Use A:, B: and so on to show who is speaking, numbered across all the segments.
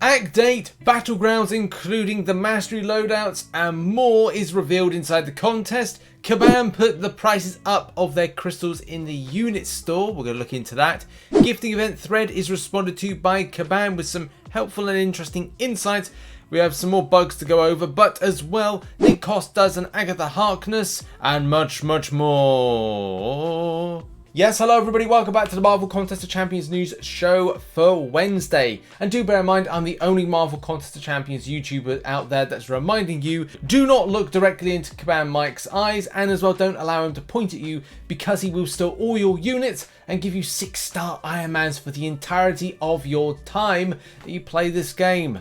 A: Act 8, Battlegrounds including the mastery loadouts and more is revealed inside the contest. Kabam put the prices up of their crystals in the unit store. We're going to look into that. Gifting event thread is responded to by Kabam with some helpful and interesting insights. We have some more bugs to go over, but as well, Coss does an Agatha Harkness and much more. Yes, hello everybody, welcome back to the Marvel Contest of Champions news show for Wednesday. And do bear in mind, I'm the only Marvel Contest of Champions YouTuber out there that's reminding you, do not look directly into Kabam Mike's eyes, and as well don't allow him to point at you because he will steal all your units and give you 6-star Iron Mans for the entirety of your time that you play this game.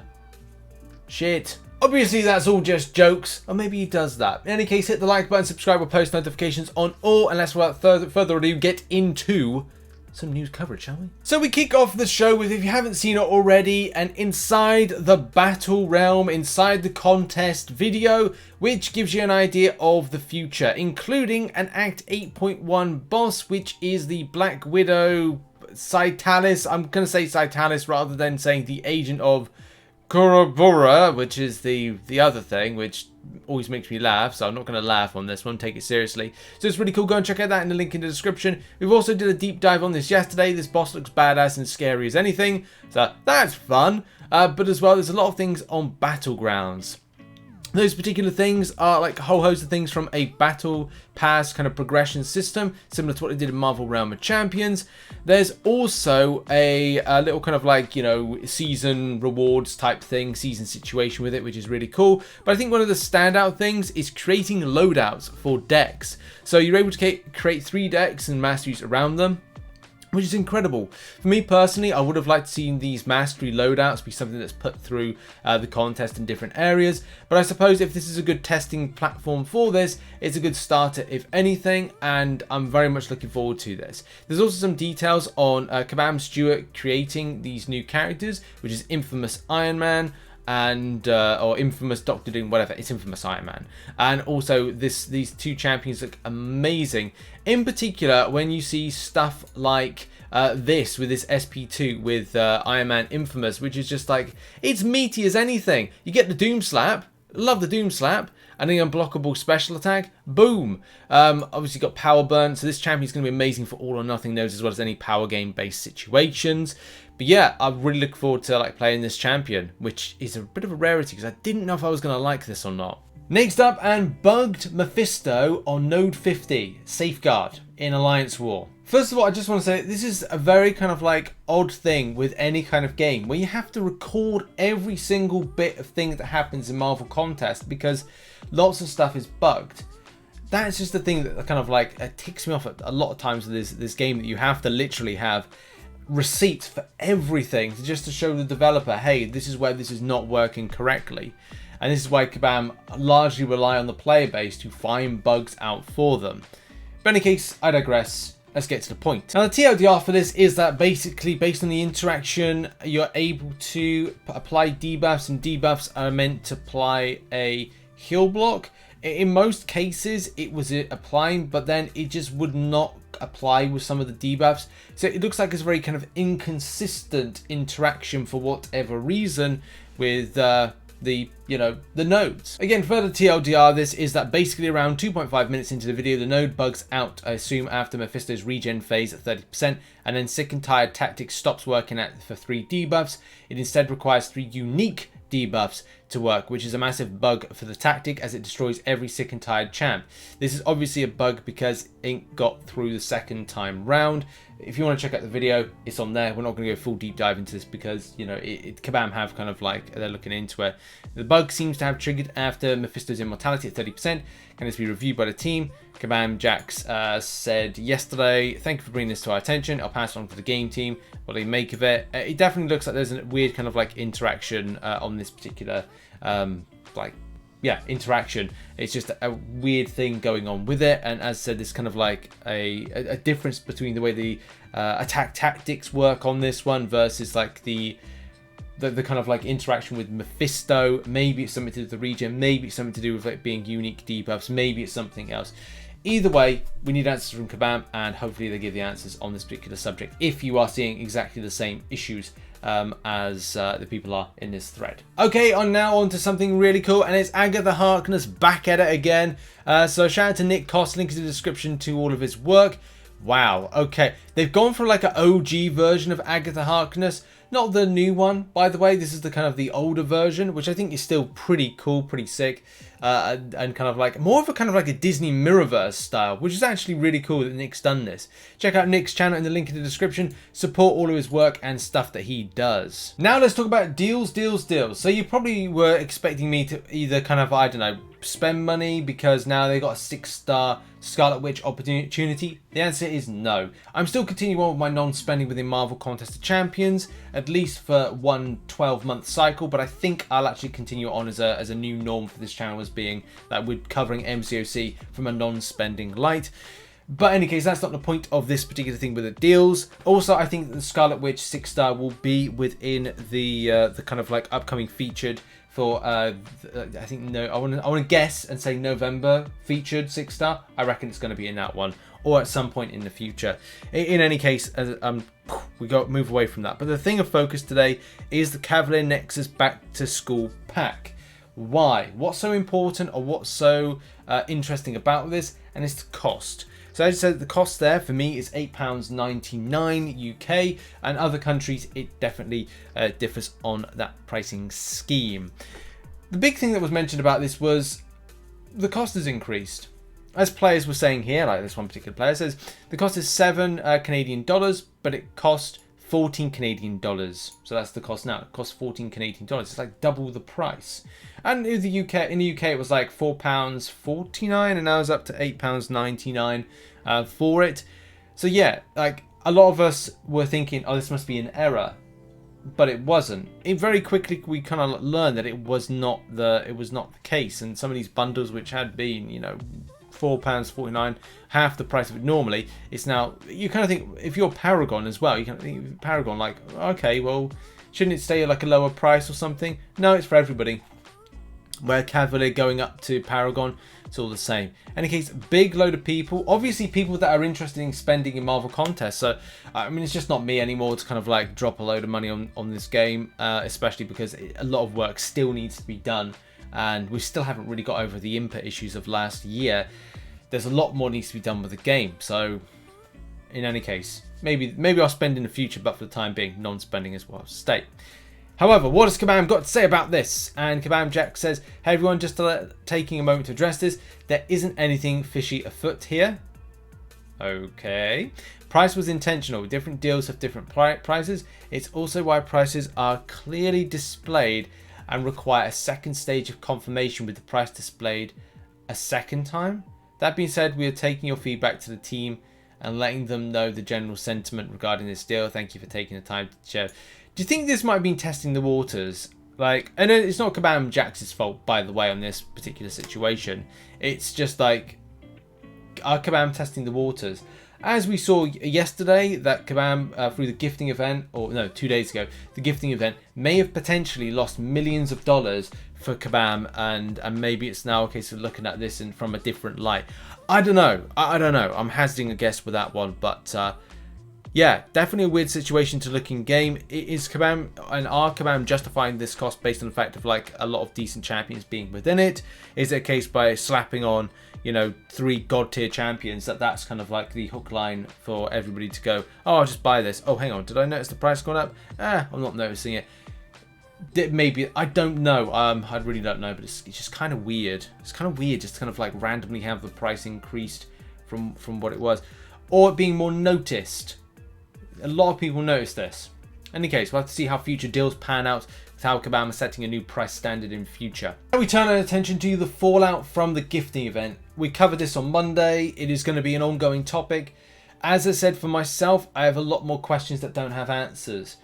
A: Shit. Obviously that's all just jokes, or maybe he does that. In any case, hit the like button, subscribe or post notifications on all, and let's without further ado get into some news coverage, shall we? So we kick off the show with, if you haven't seen it already, an Inside the Battle Realm, Inside the Contest video, which gives you an idea of the future, including an Act 8.1 boss, which is the Black Widow Citalis. I'm going to say Citalis rather than saying the agent of Korobora, which is the other thing, which always makes me laugh, so I'm not going to laugh on this one, take it seriously. So it's really cool, go and check out that in the link in the description. We've also did a deep dive on this yesterday. This boss looks badass and scary as anything, so that's fun. But as well, there's a lot of things on Battlegrounds. Those particular things are like a whole host of things from a battle pass kind of progression system, similar to what they did in Marvel Realm of Champions. There's also a little kind of like, you know, season rewards type thing, season situation with it, which is really cool. But I think one of the standout things is creating loadouts for decks. So you're able to create 3 decks and masteries around them, which is incredible. For me personally, I would have liked to see these mastery loadouts be something that's put through the contest in different areas. But I suppose if this is a good testing platform for this, it's a good starter if anything, and I'm very much looking forward to this. There's also some details on Kabam Stewart creating these new characters, which is Infamous Iron Man, and or Infamous Doctor Doom, whatever, it's Infamous Iron Man. And also these 2 champions look amazing, in particular when you see stuff like this with this SP2 with Iron Man Infamous, which is just like, it's meaty as anything. You get the Doom Slap, love the Doom Slap, and the unblockable special attack, boom. Obviously got power burn, so this champion is going to be amazing for all or nothing nodes as well as any power game based situations. But yeah, I really look forward to like playing this champion, which is a bit of a rarity because I didn't know if I was going to like this or not. Next up, and bugged Mephisto on node 50, Safeguard in Alliance War. First of all, I just want to say this is a very kind of like odd thing with any kind of game where you have to record every single bit of thing that happens in Marvel Contest because lots of stuff is bugged. That's just the thing that kind of like ticks me off a lot of times with this game, that you have to literally have receipts for everything just to show the developer, hey, this is where this is not working correctly. And this is why Kabam largely rely on the player base to find bugs out for them. But in any case, I digress. Let's get to the point. Now the TLDR for this is that basically based on the interaction, you're able to apply debuffs, and debuffs are meant to apply a heal block. In most cases it was applying, but then it just would not apply with some of the debuffs. So it looks like it's a very kind of inconsistent interaction for whatever reason with the nodes. Again, further TLDR, this is that basically around 2.5 minutes into the video, the node bugs out, I assume after Mephisto's regen phase at 30%, and then Sick and Tired Tactics stops working for 3 debuffs. It instead requires 3 unique debuffs to work, which is a massive bug for the tactic as it destroys every Sick and Tired champ. This is obviously a bug because Ink got through the second time round. If you want to check out the video, it's on there. We're not going to go full deep dive into this because, you know, Kabam have kind of like, they're looking into it. The bug seems to have triggered after Mephisto's immortality at 30%. Can this be reviewed by the team? Kabam Jax said yesterday, thank you for bringing this to our attention. I'll pass it on to the game team, what they make of it. It definitely looks like there's a weird kind of like interaction on this particular interaction. It's just a weird thing going on with it, and as I said, there's kind of like a difference between the way the attack tactics work on this one versus like the kind of like interaction with Mephisto. Maybe it's something to do with the regen, maybe it's something to do with like being unique debuffs, maybe it's something else. Either way, we need answers from Kabam, and hopefully they give the answers on this particular subject if you are seeing exactly the same issues as the people are in this thread. Okay, now on to something really cool, and it's Agatha Harkness back at it again. So shout out to Nick Coss, link in the description to all of his work. Wow, okay. They've gone for like an OG version of Agatha Harkness. Not the new one, by the way. This is the kind of the older version, which I think is still pretty cool, pretty sick. And kind of like more of a kind of like a Disney Mirrorverse style, which is actually really cool that Nick's done this. Check out Nick's channel in the link in the description. Support all of his work and stuff that he does. Now let's talk about deals. So you probably were expecting me to either kind of, I don't know, spend money because now they got a 6-star Scarlet Witch opportunity. The answer is no. I'm still continuing on with my non-spending within Marvel Contest of Champions, at least for one 12-month cycle, but I think I'll actually continue on as a new norm for this channel, as being that we're covering MCOC from a non-spending light. But in any case, that's not the point of this particular thing with the deals. Also, I think that the Scarlet Witch 6-star will be within the kind of like upcoming featured for I think no, I want to guess and say November featured 6-star. I reckon it's going to be in that one or at some point in the future. In any case, we got move away from that. But the thing of focus today is the Cavalier Nexus Back to School pack. Why? What's so important, or what's so interesting about this? And it's the cost. So as I said, the cost there for me is £8.99 UK, and other countries it definitely differs on that pricing scheme. The big thing that was mentioned about this was the cost has increased. As players were saying here, like this one particular player says, the cost is $7 Canadian dollars, but it cost 14 Canadian dollars. So that's the cost now. It costs 14 Canadian dollars. It's like double the price. And in the UK, it was like £4.49, and now it's up to £8.99 for it. So yeah, like a lot of us were thinking, oh, this must be an error, but it wasn't. It very quickly we kind of learned that it was not the case. And some of these bundles, which had been, you know, £4.49, half the price of it normally, it's now, you kind of think, if you're Paragon as well, you kind of think Paragon, like, okay, well, shouldn't it stay at like a lower price or something? No, it's for everybody. Where Cavalier going up to Paragon, it's all the same. In any case, big load of people, obviously people that are interested in spending in Marvel contests. So I mean, it's just not me anymore to kind of like drop a load of money on this game, especially because a lot of work still needs to be done, and we still haven't really got over the input issues of last year. There's a lot more needs to be done with the game. So in any case, maybe I'll spend in the future, but for the time being, non-spending is what I'll stay. However, what has Kabam got to say about this? And Kabam Jack says, hey everyone, just taking a moment to address this. There isn't anything fishy afoot here. Okay. Price was intentional. Different deals have different prices. It's also why prices are clearly displayed and require a second stage of confirmation with the price displayed a second time. That being said, we are taking your feedback to the team and letting them know the general sentiment regarding this deal. Thank you for taking the time to share. Do you think this might have been testing the waters? Like, and it's not Kabam Jack's fault, by the way, on this particular situation. It's just like, are Kabam testing the waters? As we saw yesterday, that Kabam, through the gifting event, or no, 2 days ago, the gifting event may have potentially lost millions of dollars for Kabam, and maybe it's now a case of looking at this from a different light. I don't know. I don't know. I'm hazarding a guess with that one, but yeah, definitely a weird situation to look in game. Is Kabam and are Kabam justifying this cost based on the fact of like a lot of decent champions being within it? Is it a case by slapping on, you know, 3 god tier champions that's kind of like the hook line for everybody to go, oh, I'll just buy this. Oh, hang on, did I notice the price going up? I'm not noticing it. Maybe, I don't know. I really don't know, but it's just kind of weird. It's kind of weird just to kind of like randomly have the price increased from what it was, or it being more noticed. A lot of people notice this. In any case, we'll have to see how future deals pan out with how Kabam is setting a new price standard in future. Now we turn our attention to the fallout from the gifting event. We covered this on Monday. It is going to be an ongoing topic. As I said, for myself, I have a lot more questions that don't have answers.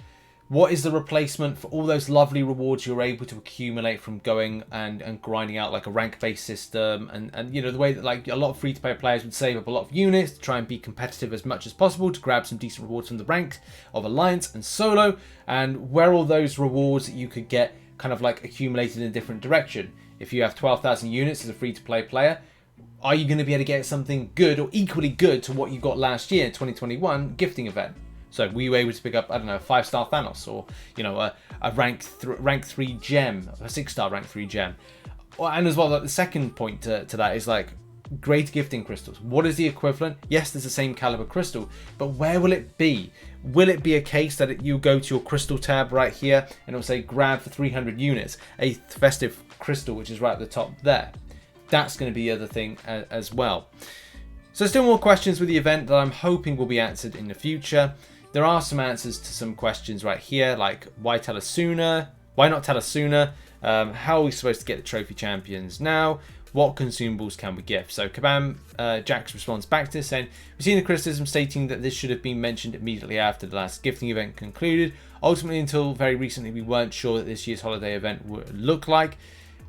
A: What is the replacement for all those lovely rewards you're able to accumulate from going and grinding out like a rank-based system, and you know, the way that like a lot of free-to-play players would save up a lot of units to try and be competitive as much as possible to grab some decent rewards from the rank of Alliance and Solo, and where all those rewards that you could get kind of like accumulated in a different direction. If you have 12,000 units as a free-to-play player, are you going to be able to get something good or equally good to what you got last year in 2021 gifting event? So were you able to pick up, I don't know, a 5-star Thanos, or, you know, a rank 3 gem, a 6-star rank 3 gem? And as well, like, the second point to that is like great gifting crystals. What is the equivalent? Yes, there's the same caliber crystal, but where will it be? Will it be a case that you go to your crystal tab right here and it'll say grab for 300 units, a festive crystal, which is right at the top there? That's going to be the other thing as well. So still more questions with the event that I'm hoping will be answered in the future. There are some answers to some questions right here, like why tell us sooner? Why not tell us sooner? How are we supposed to get the trophy champions now? What consumables can we gift? So Kabam Jack's response back to this saying, we've seen the criticism stating that this should have been mentioned immediately after the last gifting event concluded. Ultimately, until very recently, we weren't sure that this year's holiday event would look like.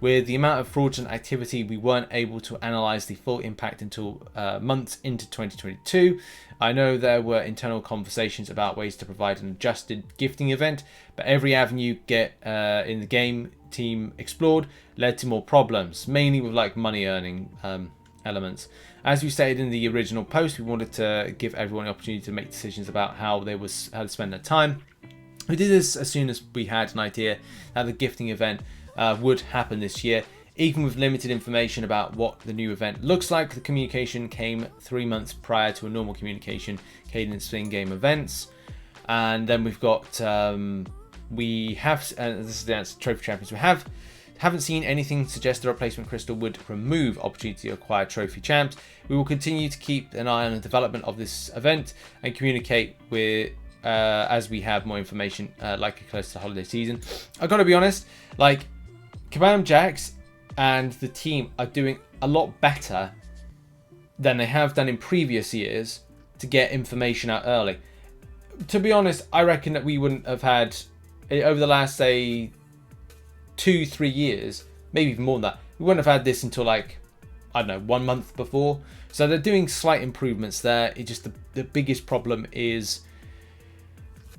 A: With the amount of fraudulent activity, we weren't able to analyze the full impact until months into 2022. I know there were internal conversations about ways to provide an adjusted gifting event, but every avenue in the game team explored led to more problems, mainly with like money earning elements. As we stated in the original post, we wanted to give everyone the opportunity to make decisions about how to spend their time. We did this as soon as we had an idea that the gifting event would happen this year. Even with limited information about what the new event looks like, the communication came 3 months prior to a normal communication cadence for in-game events. And then we've got this is the answer to Trophy Champions. We haven't seen anything suggest the replacement crystal would remove opportunity to acquire trophy champs. We will continue to keep an eye on the development of this event and communicate with as we have more information, likely close to the holiday season. I've got to be honest, like Kabam Jacks and the team are doing a lot better than they have done in previous years to get information out early. To be honest, I reckon that we wouldn't have had, over the last, say, 2-3 years, maybe even more than that, we wouldn't have had this until like, I don't know, 1 month before. So they're doing slight improvements there. It just, the biggest problem is,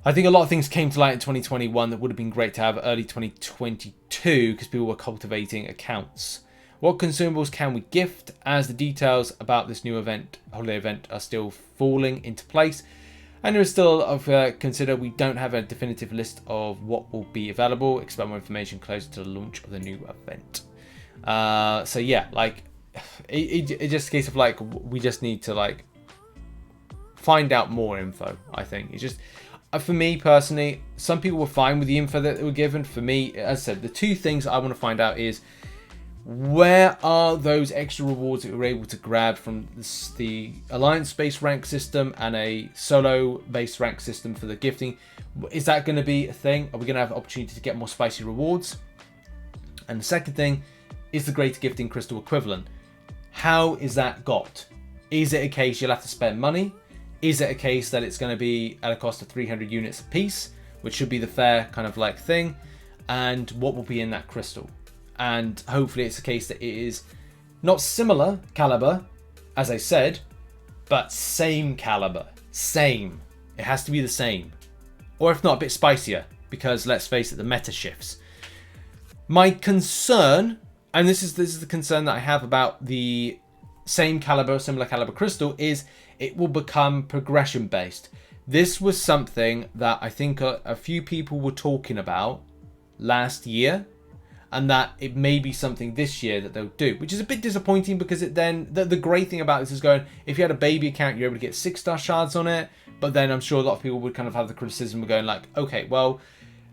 A: I think a lot of things came to light in 2021 that would have been great to have early 2022 because people were cultivating accounts. What consumables can we gift, as the details about this new event, holiday event, are still falling into place? And there is still of consider we don't have a definitive list of what will be available. Expect more information closer to the launch of the new event. So yeah, like it's just a case of like we just need to like find out more info. I think it's just. For me personally, some people were fine with the info that they were given. For me, as I said, the two things I want to find out is where are those extra rewards that we were able to grab from the alliance-based rank system and a solo-based rank system for the gifting. Is that going to be a thing? Are we going to have an opportunity to get more spicy rewards? And the second thing is the greater gifting crystal equivalent. How is that got? Is it a case you'll have to spend money? Is it a case that it's going to be at a cost of 300 units a piece, which should be the fair kind of like thing? And what will be in that crystal? And hopefully it's a case that it is not similar caliber, as I said, but same caliber. Same. It has to be the same. Or if not, a bit spicier, because let's face it, the meta shifts. My concern, and this is the concern that I have about the same caliber, similar caliber crystal, is it will become progression based. This was something that I think a few people were talking about last year, and that it may be something this year that they'll do, which is a bit disappointing because it then, the great thing about this is going, if you had a baby account, you're able to get 6-star shards on it, but then I'm sure a lot of people would kind of have the criticism of going like, okay, well,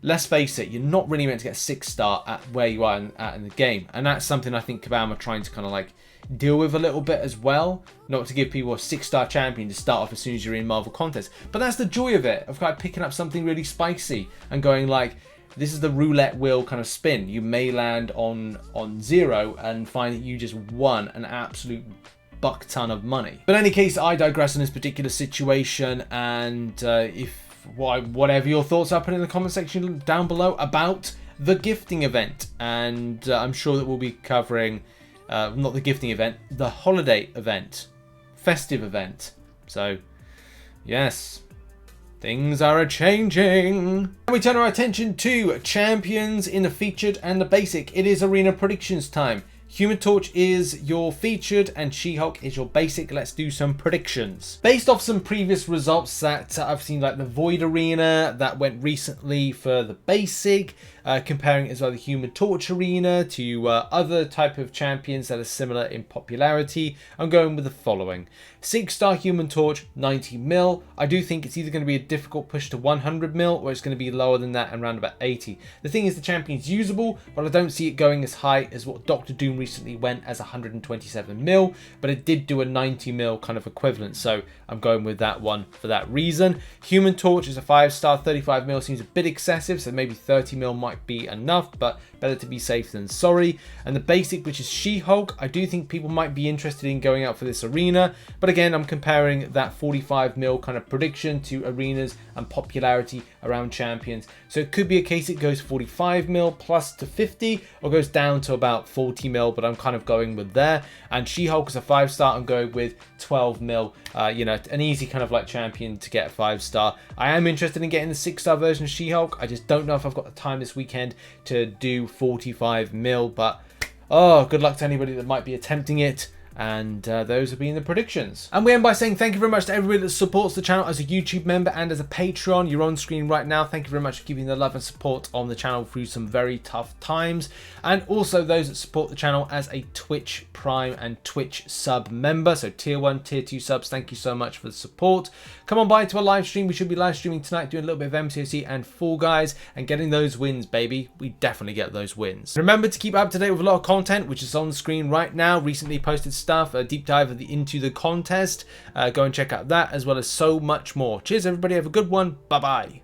A: let's face it, you're not really meant to get 6-star at where you are in the game. And that's something I think Kabam are trying to kind of like deal with a little bit as well. Not to give people a 6-star champion to start off as soon as you're in Marvel Contest. But that's the joy of it, of kind of picking up something really spicy and going like, this is the roulette wheel kind of spin. You may land on 0 and find that you just won an absolute buck ton of money. But in any case, I digress on this particular situation, and whatever your thoughts are, put in the comment section down below about the gifting event. And I'm sure that we'll be covering, not the gifting event, the holiday event, festive event. So, yes, things are a-changing. And we turn our attention to champions in the featured and the basic. It is arena predictions time. Human Torch is your featured and She-Hulk is your basic. Let's do some predictions. Based off some previous results that I've seen, like the Void Arena that went recently for the basic, comparing as well the Human Torch Arena to other type of champions that are similar in popularity, I'm going with the following. 6-star Human Torch, 90 mil. I do think it's either going to be a difficult push to 100 mil or it's going to be lower than that and around about 80. The thing is, the champion's usable, but I don't see it going as high as what Dr. Doom recently went as 127 mil, but it did do a 90 mil kind of equivalent, so I'm going with that one for that reason. Human Torch is a 5-star, 35 mil seems a bit excessive, so maybe 30 mil might be enough, but better to be safe than sorry. And the basic, which is She-Hulk, I do think people might be interested in going out for this arena, but again, I'm comparing that 45 mil kind of prediction to arenas and popularity around champions. So it could be a case it goes 45 mil plus to 50 or goes down to about 40 mil, but I'm kind of going with there. And She-Hulk is a 5-star, I'm going with 12 mil, you know, an easy kind of like champion to get a 5-star. I am interested in getting the 6-star version of She-Hulk. I just don't know if I've got the time this weekend to do 45 mil, but oh, good luck to anybody that might be attempting it. And those have been the predictions. And we end by saying thank you very much to everybody that supports the channel as a YouTube member and as a Patreon. You're on screen right now. Thank you very much for giving the love and support on the channel through some very tough times. And also those that support the channel as a Twitch Prime and Twitch sub member. So tier 1, tier 2 subs, thank you so much for the support. Come on by to a live stream. We should be live streaming tonight, doing a little bit of MCOC and Fall Guys and getting those wins, baby. We definitely get those wins. Remember to keep up to date with a lot of content, which is on the screen right now. Recently posted stuff, a deep dive into the contest. Go and check out that, as well as so much more. Cheers, everybody. Have a good one. Bye-bye.